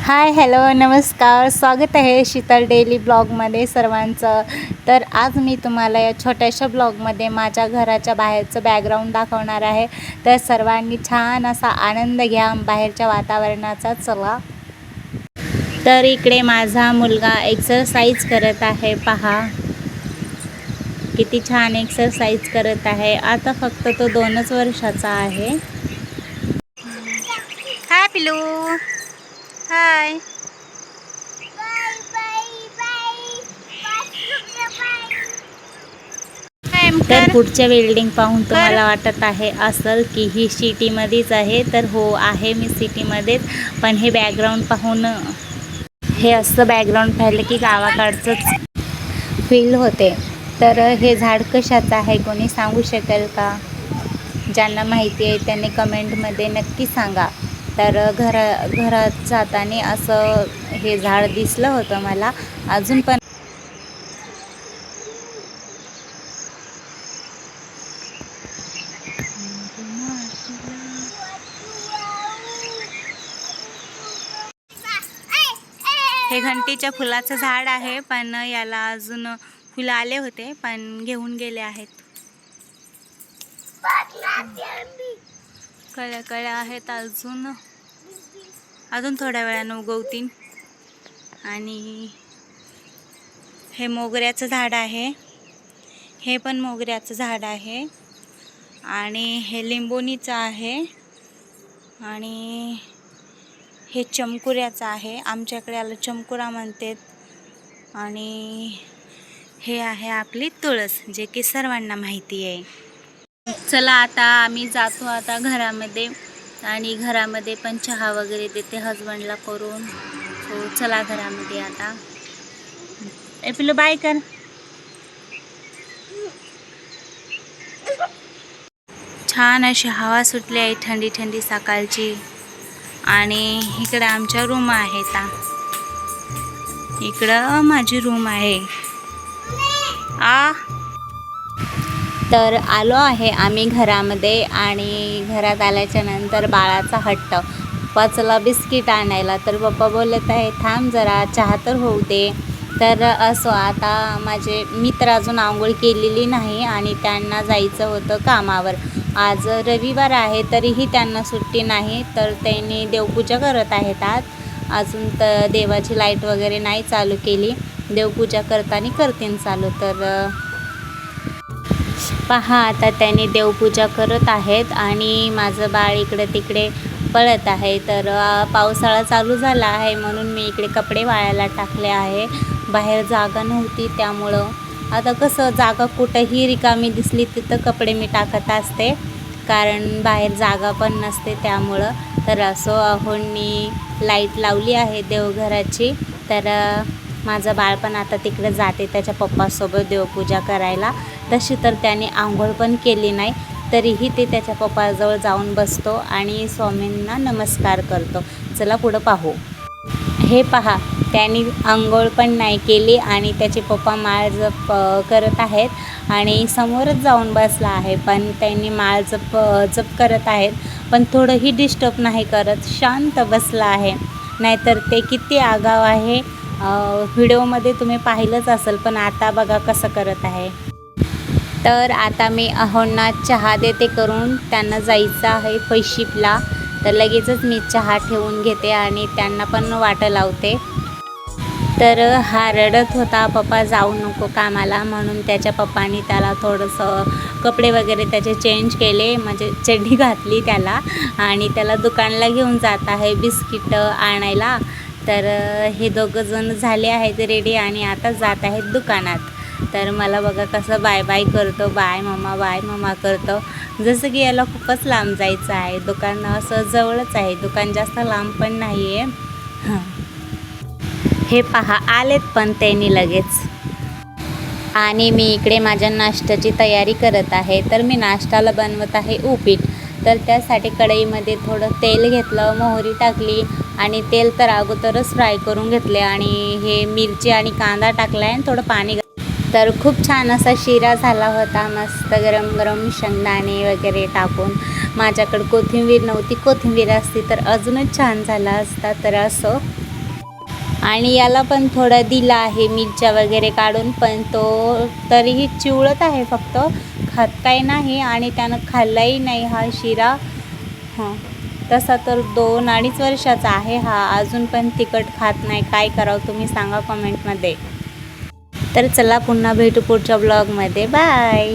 हाय, hello, नमस्कार. स्वागत आहे शीतल डेली ब्लॉगमध्ये सर्वांचं. तर आज मी तुम्हाला या छोट्याशा ब्लॉगमध्ये माझ्या घराच्या बाहेरचं बॅकग्राऊंड दाखवणार आहे. तर सर्वांनी छान असा आनंद घ्या बाहेरच्या वातावरणाचा. चला. तर इकडे माझा मुलगा एक्सरसाइज करत आहे. पहा किती छान एक्सरसाइज करत आहे. आता फक्त तो 2च वर्षाचा आहे. हाय पिलू, हाय. तर पुढच्या बिल्डिंग पाहून तुम्हाला वाटत आहे असेल की ही सिटीमध्येच आहे. तर हो, आहे मी सिटीमध्येच. पण हे बॅकग्राऊंड पाहून, हे असं बॅकग्राऊंड पाहिलं की गावाकडचंच फील होते. तर हे झाड कशाचं आहे कोणी सांगू शकेल का? ज्यांना माहिती आहे त्यांनी कमेंटमध्ये नक्की सांगा. तर घरात जाताना असं हे झाड दिसलं होतं मला. अजून पण हे घंटीच्या फुलाचं झाड आहे. पण याला अजून फुलं आले होते पण घेऊन गेले आहेत. कळ्या आहेत अजून थोड्या वेळानं उगवतील. आणि हे मोगऱ्याचं झाड आहे. हे पण मोगऱ्याचं झाड आहे. आणि हे लिंबोणीचं आहे. आणि हे चमकुऱ्याचं आहे. आमच्याकडे याला चमकुरा म्हणतात. आणि हे आहे आपली तुळस, जे की सर्वांना माहिती आहे. चला, आता आम्ही जातो आता घरामध्ये. आणि घरामध्ये पण चहा वगैरे देते हजबंडला करून. हो, चला घरामध्ये आता. पिलू बाय कर. छान अशी हवा सुटली आहे, थंडी थंडी सकाळची. आणि इकडं आमच्या रूम आहेत. इकडं माझी रूम आहे. तर आलो आहे आम्ही घरामध्ये. आणि घरात आल्याच्या नंतर बाळाचा हट्ट, पप्पा बिस्किट आणायला. तर पप्पा बोलत आहे थांब जरा, चहा तर होऊ दे. तर असो, आता माझे मित्र अजून आंघोळ केलेली नाही आणि त्यांना जायचं होतं कामावर. आज रविवार आहे तरीही त्यांना सुट्टी नाही. तर त्यांनी देवपूजा करत आहेत आज. अजून तर देवाची लाईट वगैरे नाही चालू केली. देवपूजा करताना करतील चालू. तर पहा, आता त्यांनी देवपूजा करत आहेत आणि माझं बाळ इकडे तिकडे पळत आहे. तर पावसाळा चालू झाला आहे म्हणून मी इकडे कपडे वाळायला टाकले आहे. बाहेर जागा नव्हती त्यामुळं. आता कसं, जागा कुठंही रिकामी दिसली तिथं कपडे मी टाकत असते, कारण बाहेर जागा पण नसते त्यामुळं. तर असो, अहोंनी लाईट लावली आहे देवघराची. तर माझं बाळ पण आता तिकडे जाते त्याच्या पप्पासोबत देवपूजा करायला. तशी तर त्याने आंघोळ पण केली नाही, तरीही ते त्याच्या पप्पाजवळ जाऊन बसतो आणि स्वामींना नमस्कार करतो. चला पुढं पाहू. हे पहा, त्यांनी आंघोळ पण नाही केली आणि त्याचे पप्पा माळ जप करत आहेत. आणि समोरच जाऊन बसला आहे. पण त्यांनी माळ जप करत आहेत, पण थोडंही डिस्टर्ब नाही करत, शांत बसला आहे. नाहीतर ते किती आगाव आहे. व्हिडिओमध्ये तुम्ही पाहिलंच असेल, पण आता बघा कसं करत आहे. तर आता मी अहोंना चहा देते करून. त्यांना जायचं आहे पैशिपला. तर लगेचच मी चहा ठेवून घेते आणि त्यांना पण वाटं लावते. तर हा रडत होता पप्पा जाऊ नको कामाला म्हणून. त्याच्या पप्पांनी त्याला थोडंसं कपडे वगैरे त्याचे चेंज केले, म्हणजे चड्डी घातली त्याला. आणि त्याला दुकानला घेऊन जात आहे बिस्किट आणायला. तर हे दोघंजण झाले आहेत रेडी आणि आता जात आहेत दुकानात. तर मला बघा कसं बाय बाय करतो, बाय मम्मा करतो, जसं की याला खूपच लांब जायचं आहे. दुकान असं जवळच आहे, दुकान जास्त लांब पण नाही आहे. हे पहा, आलेत पण त्यांनी लगेच. आणि मी इकडे माझ्या नाश्त्याची तयारी करत आहे. तर मी नाश्त्याला बनवत आहे उपीट. तर त्यासाठी कढईमध्ये थोडं तेल घेतलं, मोहरी टाकली आणि तेल तर अगोदरच फ्राय करून घेतले. आणि हे मिरची आणि कांदा टाकला आहे आणि थोडं पाणी तर खूप छान असा शिरा झाला होता, मस्त गरम गरम शेंगदाणे वगैरे टाकून. माझ्याकडे कोथिंबीर नव्हती, कोथिंबीर असती तर अजूनच छान झाला असता. तर असं, आणि याला पण थोडं दिलं आहे मिरच्या वगैरे काढून, पण तो तरीही चिवळत आहे, फक्त खात काही नाही आणि त्यानं खाल्लाही नाही हा शिरा. हां, तसा तर 2-2.5 वर्षाचा आहे हा, अजून पण तिखट खात नाही. काय करावं तुम्ही सांगा कमेंटमध्ये. तर चला पुन्हा भेटू पुढच्या ब्लॉगमध्ये. बाय.